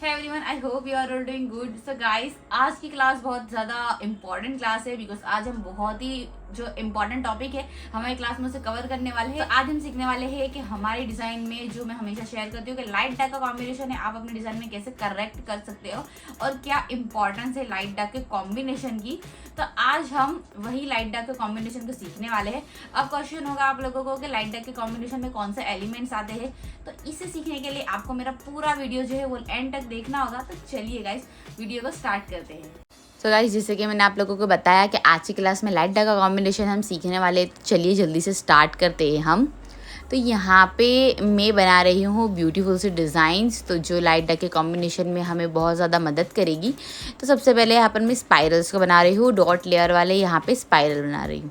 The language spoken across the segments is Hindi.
Hey everyone, I hope you are all doing good. So guys, आज की क्लास बहुत ज़्यादा इम्पोर्टेंट क्लास है बिकॉज आज हम बहुत ही जो इम्पोर्टेंट टॉपिक है हमारी क्लास में उसे कवर करने वाले हैं। तो आज हम सीखने वाले हैं कि हमारे डिज़ाइन में जो मैं हमेशा शेयर करती हूँ कि लाइट डार्क का कॉम्बिनेशन है, आप अपने डिज़ाइन में कैसे करेक्ट कर सकते हो और क्या इंपॉर्टेंस है लाइट डार्क के कॉम्बिनेशन की। तो आज हम वही लाइट डार्क के कॉम्बिनेशन को सीखने वाले हैं। अब क्वेश्चन होगा आप लोगों को कि लाइट डार्क के कॉम्बिनेशन में कौन से एलिमेंट्स आते हैं, तो इसे सीखने के लिए आपको मेरा पूरा वीडियो जो है वो एंड तक देखना होगा। तो चलिए गाइस वीडियो को स्टार्ट करते हैं। तो गाइस जैसे कि मैंने आप लोगों को बताया कि आज की क्लास में लाइट डार्क का कॉम्बिनेशन हम सीखने वाले, तो चलिए जल्दी से स्टार्ट करते हैं हम। तो यहाँ पे मैं बना रही हूँ ब्यूटीफुल से डिज़ाइंस, तो जो लाइट डार्क के कॉम्बिनेशन में हमें बहुत ज़्यादा मदद करेगी। तो सबसे पहले यहाँ पर मैं स्पाइरल्स को बना रही हूँ, डॉट लेयर वाले यहाँ पे स्पाइरल बना रही हूँ।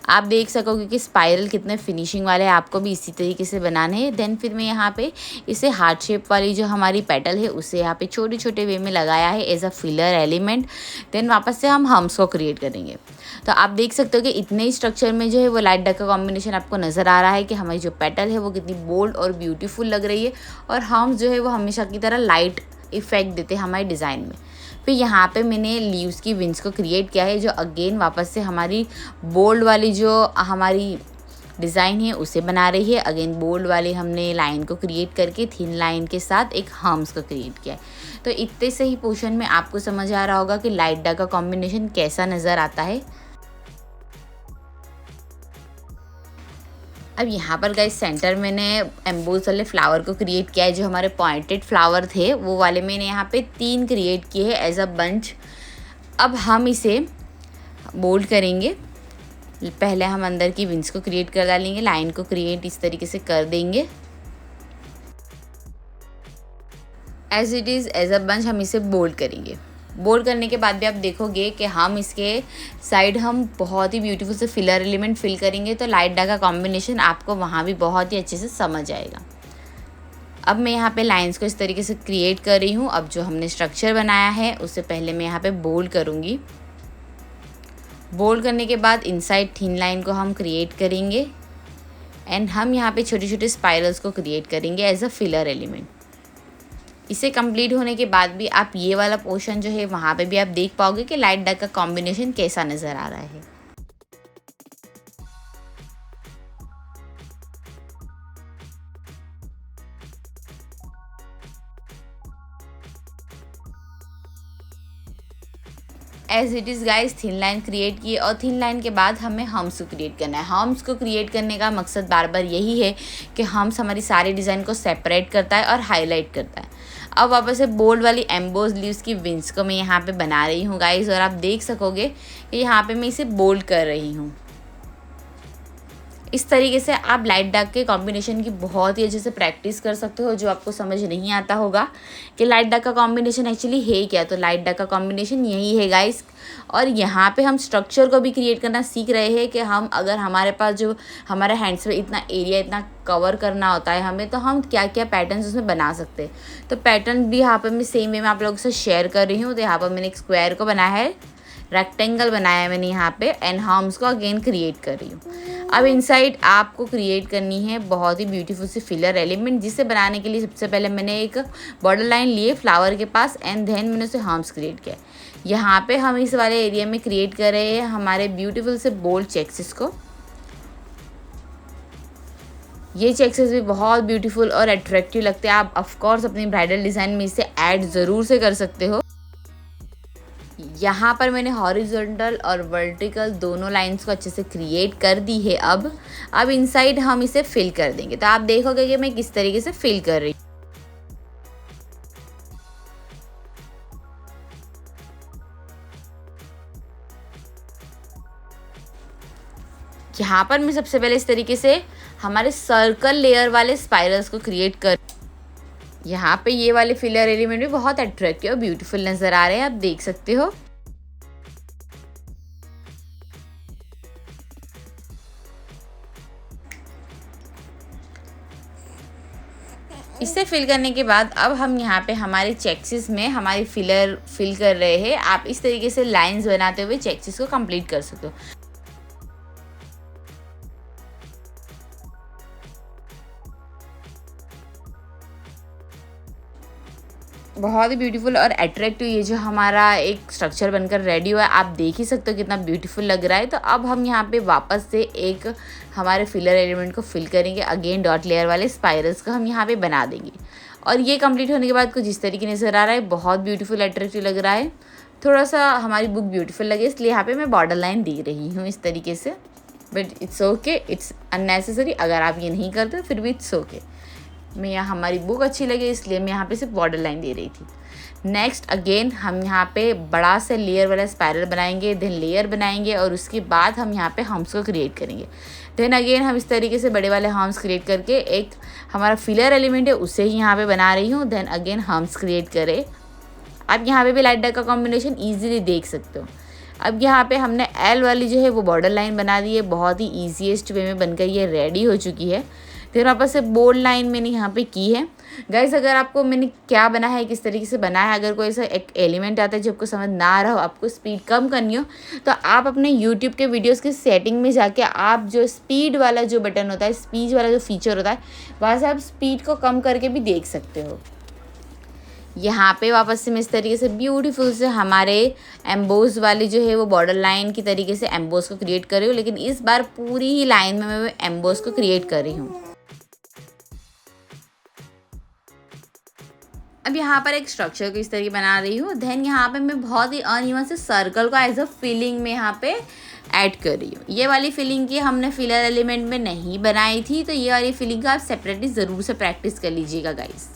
आप देख सकोगे कि स्पाइरल कितने फिनिशिंग वाले हैं, आपको भी इसी तरीके से बनाने हैं। देन फिर मैं यहाँ पे इसे हार्ट शेप वाली जो हमारी पेटल है उसे यहाँ पे छोटे छोटे वे में लगाया है as a filler element. Then वापस से हम हम्स को क्रिएट करेंगे। तो आप देख सकते हो कि इतने ही स्ट्रक्चर में जो है वो लाइट डार्क का कॉम्बिनेशन आपको नज़र आ रहा है कि हमारी जो पेटल है वो कितनी बोल्ड और ब्यूटीफुल लग रही है, और हम्स जो है वो हमेशा की तरह लाइट इफेक्ट देते हैं हमारे डिज़ाइन में। फिर यहाँ पे मैंने लीव्स की विंग्स को क्रिएट किया है, जो अगेन वापस से हमारी बोल्ड वाली जो हमारी डिज़ाइन है उसे बना रही है। अगेन बोल्ड वाली हमने लाइन को क्रिएट करके थिन लाइन के साथ एक हम्स को क्रिएट किया है। तो इतने से ही पोर्शन में आपको समझ आ रहा होगा कि लाइट डार्क का कॉम्बिनेशन कैसा नज़र आता है। अब यहाँ पर गाइस सेंटर मैंने एम्बोज वाले फ्लावर को क्रिएट किया है, जो हमारे पॉइंटेड फ्लावर थे वो वाले मैंने यहाँ पे 3 क्रिएट किए हैं एज अ बंच। अब हम इसे बोल्ड करेंगे। पहले हम अंदर की विंग्स को क्रिएट कर डालेंगे, लाइन को क्रिएट इस तरीके से कर देंगे as it is as a bunch. हम इसे बोल्ड करेंगे। बोल्ड करने के बाद भी आप देखोगे कि हम इसके साइड हम बहुत ही ब्यूटीफुल से फिलर एलिमेंट फिल करेंगे, तो लाइट डार्क का कॉम्बिनेशन आपको वहाँ भी बहुत ही अच्छे से समझ आएगा। अब मैं यहाँ पे लाइंस को इस तरीके से क्रिएट कर रही हूँ। अब जो हमने स्ट्रक्चर बनाया है उससे पहले मैं यहाँ पे बोल्ड करूँगी। बोल्ड करने के बाद इनसाइड थिन लाइन को हम क्रिएट करेंगे एंड हम यहाँ पे छोटे छोटे स्पाइरल्स को क्रिएट करेंगे एज अ फिलर एलिमेंट। इसे कंप्लीट होने के बाद भी आप ये वाला पोर्शन जो है वहाँ पे भी आप देख पाओगे कि लाइट डार्क का कॉम्बिनेशन कैसा नज़र आ रहा है। As it is guys thin line create की, और थिन लाइन के बाद हमें हम्स को क्रिएट करना है। हम्स को क्रिएट करने का मकसद बार बार यही है कि हम्स हमारी सारी डिज़ाइन को सेपरेट करता है और हाईलाइट करता है। अब वापस से बोल्ड वाली एम्बोज लीव्स की विंग्स को मैं यहाँ पे बना रही हूँ गाइज, और आप देख सकोगे कि यहाँ पे मैं इसे बोल्ड कर रही हूँ। इस तरीके से आप लाइट डार्क के कॉम्बिनेशन की बहुत ही अच्छे से प्रैक्टिस कर सकते हो। जो आपको समझ नहीं आता होगा कि लाइट डार्क का कॉम्बिनेशन एक्चुअली है क्या, तो लाइट डार्क का कॉम्बिनेशन यही है गाइस। और यहाँ पे हम स्ट्रक्चर को भी क्रिएट करना सीख रहे हैं कि हम अगर हमारे पास जो हमारे हैंड्स में इतना एरिया इतना कवर करना होता है हमें, तो हम क्या क्या पैटर्न्स उसमें बना सकते हैं। तो पैटर्न भी यहाँ पर मैं सेम वे में आप लोगों से शेयर कर रही हूँ। तो यहाँ पर मैंने एक स्क्वायर को बनाया है, रेक्टेंगल बनाया है मैंने यहाँ पे, एंड हम्स को अगेन क्रिएट कर रही हूँ। अब इनसाइड आपको क्रिएट करनी है बहुत ही ब्यूटीफुल सी फिलर एलिमेंट, जिसे बनाने के लिए सबसे पहले मैंने एक बॉर्डर लाइन लिए फ्लावर के पास एंड देन मैंने उसे हम्स क्रिएट किया। यहाँ पे हम इस वाले एरिया में क्रिएट कर रहे हैं हमारे ब्यूटीफुल से बोल्ड चेक्सेस को। ये चेक्सेस भी बहुत ब्यूटीफुल और अट्रैक्टिव लगते हैं। आप ऑफकोर्स अपनी ब्राइडल डिज़ाइन में इसे ऐड ज़रूर से कर सकते हो। यहाँ पर मैंने हॉरिजॉन्टल और वर्टिकल दोनों लाइंस को अच्छे से क्रिएट कर दी है। अब इनसाइड हम इसे फिल कर देंगे। तो आप देखोगे कि मैं किस तरीके से फिल कर रही हूँ। यहाँ पर मैं सबसे पहले इस तरीके से हमारे सर्कल लेयर वाले स्पाइरल्स को क्रिएट कर, यहाँ पे ये वाले फिलर एलिमेंट भी बहुत अट्रैक्टिव और ब्यूटीफुल नज़र आ रहे हैं, आप देख सकते हो। इसे फिल करने के बाद अब हम यहाँ पे हमारे चेक्सिस में हमारी फिलर फिल कर रहे हैं। आप इस तरीके से लाइंस बनाते हुए चेक्सिस को कंप्लीट कर सकते हो। बहुत ही ब्यूटीफुल और अट्रैक्टिव ये जो हमारा एक स्ट्रक्चर बनकर रेडी हुआ है, आप देख ही सकते हो कितना ब्यूटीफुल लग रहा है। तो अब हम यहाँ पे वापस से एक हमारे फिलर एलिमेंट को फिल करेंगे। अगेन डॉट लेयर वाले स्पाइरल्स को हम यहाँ पे बना देंगे और ये कंप्लीट होने के बाद कुछ इस तरीके नज़र आ रहा है। बहुत ब्यूटीफुल अट्रैक्टिव लग रहा है। थोड़ा सा हमारी बुक ब्यूटीफुल लगे इसलिए यहाँ पे मैं बॉर्डर लाइन दे रही हूँ इस तरीके से, but it's okay, it's unnecessary. अगर आप ये नहीं करते फिर भी इट्स ओके। मैं यहाँ हमारी बुक अच्छी लगे इसलिए मैं यहाँ पे सिर्फ बॉर्डर लाइन दे रही थी। नेक्स्ट अगेन हम यहाँ पे बड़ा से लेयर वाला स्पाइरल बनाएंगे, देन लेयर बनाएंगे और उसके बाद हम यहाँ पे हम्स को क्रिएट करेंगे। देन अगेन हम इस तरीके से बड़े वाले हम्स क्रिएट करके एक हमारा फिलर एलिमेंट है उसे ही यहाँ पे बना रही हूँ। देन अगेन हम्स क्रिएट करें। आप यहाँ पे भी लाइट डार्क का कॉम्बिनेशन ईजिली देख सकते हो। अब यहाँ पे हमने एल वाली जो है वो बॉर्डर लाइन बना दी है। बहुत ही ईजीएस्ट वे में बनकर ये रेडी हो चुकी है। फिर वापस से बोल्ड लाइन मैंने यहाँ पे की है। गाइस अगर आपको मैंने क्या बना है, किस तरीके से बना है, अगर कोई ऐसा एक एलिमेंट आता है जो आपको समझ ना आ रहा हो, आपको स्पीड कम करनी हो, तो आप अपने यूट्यूब के वीडियोस की सेटिंग में जाके आप जो स्पीड वाला जो बटन होता है, स्पीड वाला जो फीचर होता है, वहाँ से आप स्पीड को कम करके भी देख सकते हो। यहाँ पे वापस से मैं इस तरीके से ब्यूटीफुल से हमारे एम्बोज वाली जो है वो बॉर्डर लाइन की तरीके से एम्बोज को क्रिएट कर रही हूँ, लेकिन इस बार पूरी ही लाइन में मैं एम्बोज को क्रिएट कर रही हूँ। अब यहाँ पर एक स्ट्रक्चर को इस तरीके बना रही हूँ। देन यहाँ पे मैं बहुत ही अनइवन से सर्कल को एज अ फिलिंग में यहाँ पे ऐड कर रही हूँ। ये वाली फिलिंग की हमने फिलर एलिमेंट में नहीं बनाई थी, तो ये वाली फिलिंग का आप सेपरेटली ज़रूर से प्रैक्टिस कर लीजिएगा गाइस।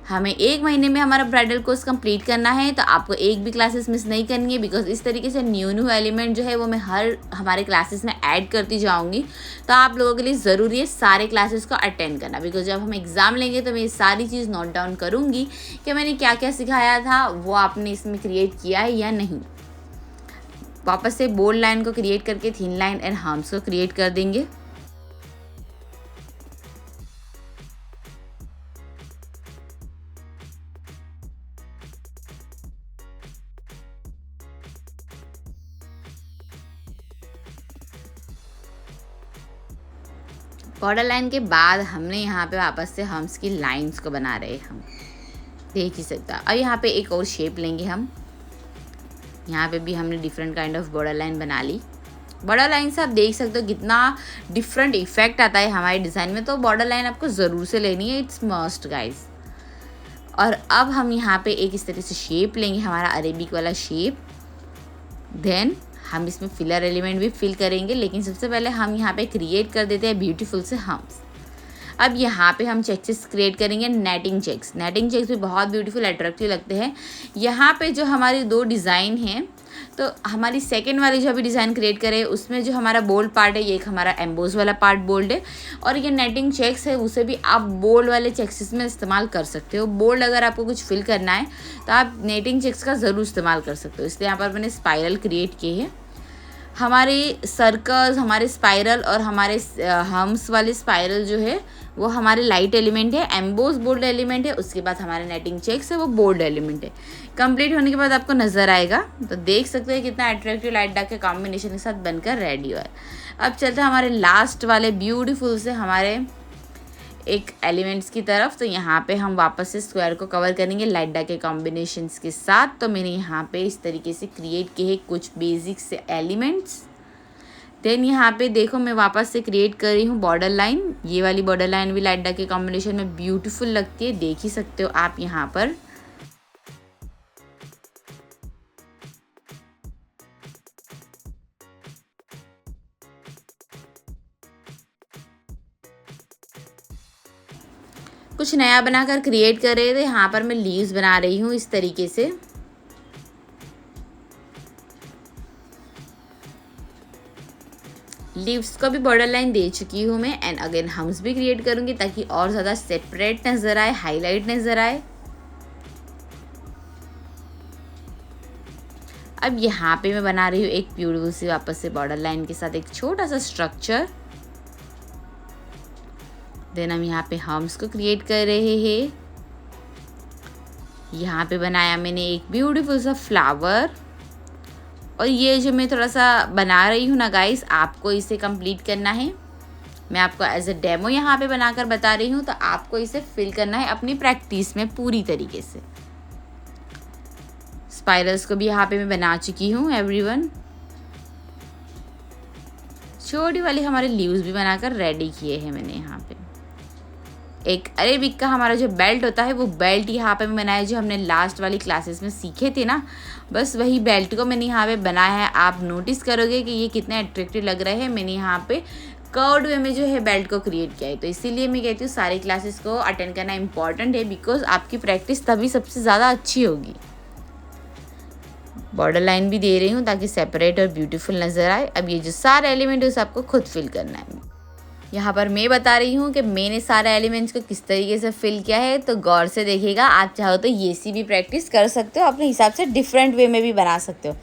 हमें 1 महीने में हमारा ब्राइडल कोर्स कंप्लीट करना है, तो आपको एक भी क्लासेस मिस नहीं करनी है, बिकॉज इस तरीके से न्यू एलिमेंट जो है वो मैं हमारे क्लासेस में ऐड करती जाऊंगी। तो आप लोगों के लिए ज़रूरी है सारे क्लासेस को अटेंड करना, बिकॉज जब हम एग्ज़ाम लेंगे तो मैं ये सारी चीज़ नोट डाउन करूँगी कि मैंने क्या क्या सिखाया था, वो आपने इसमें क्रिएट किया है या नहीं। वापस से बोल्ड लाइन को क्रिएट करके थिन लाइन एंड हम्स को क्रिएट कर देंगे। बॉर्डर लाइन के बाद हमने यहाँ पे वापस से हम्स की लाइंस को बना रहे हैं, हम देख ही सकता। अब यहाँ पे एक और शेप लेंगे हम। यहाँ पे भी हमने different kind of border line बना ली। बॉर्डर लाइन से आप देख सकते हो कितना डिफरेंट इफेक्ट आता है हमारे डिज़ाइन में, तो बॉर्डर लाइन आपको ज़रूर से लेनी है, इट्स मस्ट गाइस। और अब हम यहाँ पे एक इस तरीके से शेप लेंगे, हमारा अरेबिक वाला शेप। देन हम इसमें फिलर एलिमेंट भी फिल करेंगे, लेकिन सबसे पहले हम यहाँ पे क्रिएट कर देते हैं ब्यूटीफुल से हम्स। अब यहाँ पे हम चेक्स क्रिएट करेंगे, नेटिंग चेक्स। नेटिंग चेक्स भी बहुत ब्यूटीफुल अट्रैक्टिव लगते हैं। यहाँ पे जो हमारी 2 डिज़ाइन हैं, तो हमारी सेकेंड वाली जो अभी डिज़ाइन क्रिएट करे उसमें जो हमारा बोल्ड पार्ट है, ये एक हमारा एम्बोज वाला पार्ट बोल्ड है, और ये नेटिंग चेक्स है उसे भी आप बोल्ड वाले चेक्स में इस्तेमाल कर सकते हो। बोल्ड अगर आपको कुछ फिल करना है तो आप नेटिंग चेक्स का ज़रूर इस्तेमाल कर सकते हो। इसलिए यहाँ पर मैंने स्पाइरल क्रिएट किए हैं। हमारे सर्कल्स, हमारे स्पाइरल और हमारे हम्स वाले स्पाइरल जो है वो हमारे लाइट एलिमेंट है, एम्बोज बोल्ड एलिमेंट है, उसके बाद हमारे नेटिंग चेक्स है वो बोल्ड एलिमेंट है। कंप्लीट होने के बाद आपको नज़र आएगा, तो देख सकते हैं कितना अट्रैक्टिव लाइट डार्क के कॉम्बिनेशन के साथ बनकर रेडी हुआ है। अब चलते हैं हमारे लास्ट वाले ब्यूटीफुल से हमारे एक एलिमेंट्स की तरफ। तो यहाँ पे हम वापस से स्क्वायर को कवर करेंगे लाइट डार्क के कॉम्बिनेशंस के साथ। तो मैंने यहाँ पे इस तरीके से क्रिएट किए हैं कुछ बेसिक से एलिमेंट्स। देन यहाँ पे देखो मैं वापस से क्रिएट कर रही हूँ बॉर्डर लाइन। ये वाली बॉर्डर लाइन भी लाइट डार्क के कॉम्बिनेशन में ब्यूटीफुल लगती है, देख ही सकते हो आप यहाँ पर। कुछ नया बनाकर क्रिएट कर रहे थे, यहाँ पर मैं लीव्स बना रही हूँ इस तरीके से। लीव्स को भी बॉर्डर लाइन दे चुकी हूँ मैं, एंड अगेन हम्स भी क्रिएट करूँगी ताकि और ज़्यादा सेपरेट नज़र आए, हाईलाइट नज़र आए। अब यहाँ पे मैं बना रही हूँ एक ब्यूटीफुल सी वापस से बॉर्डर लाइन के साथ एक छोटा सा स्ट्रक्चर। देन हम यहाँ पे हम्स को क्रिएट कर रहे हैं। यहाँ पे बनाया मैंने एक ब्यूटीफुल सा फ्लावर, और ये जो मैं थोड़ा सा बना रही हूँ ना गाइस, आपको इसे कंप्लीट करना है। मैं आपको एज अ डेमो यहाँ पे बनाकर बता रही हूँ, तो आपको इसे फिल करना है अपनी प्रैक्टिस में पूरी तरीके से। स्पाइरल्स को भी यहाँ पे मैं बना चुकी हूँ एवरीवन। छोटी वाली हमारे लीव्स भी बनाकर रेडी किए हैं मैंने यहाँ पे। एक अरेबिक का हमारा जो बेल्ट होता है वो बेल्ट यहाँ पे मैं बनाया, जो हमने लास्ट वाली क्लासेस में सीखे थे ना, बस वही बेल्ट को मैंने यहाँ पे बनाया है। आप नोटिस करोगे कि ये कितने अट्रैक्टिव लग रहे हैं। मैंने यहाँ पे कर्व्ड वे में जो है बेल्ट को क्रिएट किया है, तो इसीलिए मैं कहती हूँ सारी क्लासेस को अटेंड करना इंपॉर्टेंट है, बिकॉज आपकी प्रैक्टिस तभी सबसे ज़्यादा अच्छी होगी। बॉर्डर लाइन भी दे रही हूँ ताकि सेपरेट और ब्यूटीफुल नज़र आए। अब ये जो सारे एलिमेंट है उसे आपको खुद फिल करना है। यहाँ पर मैं बता रही हूँ कि मैंने सारे एलिमेंट्स को किस तरीके से फिल किया है, तो गौर से देखिएगा। आप चाहो तो ये सी भी प्रैक्टिस कर सकते हो, अपने हिसाब से डिफरेंट वे में भी बना सकते हो।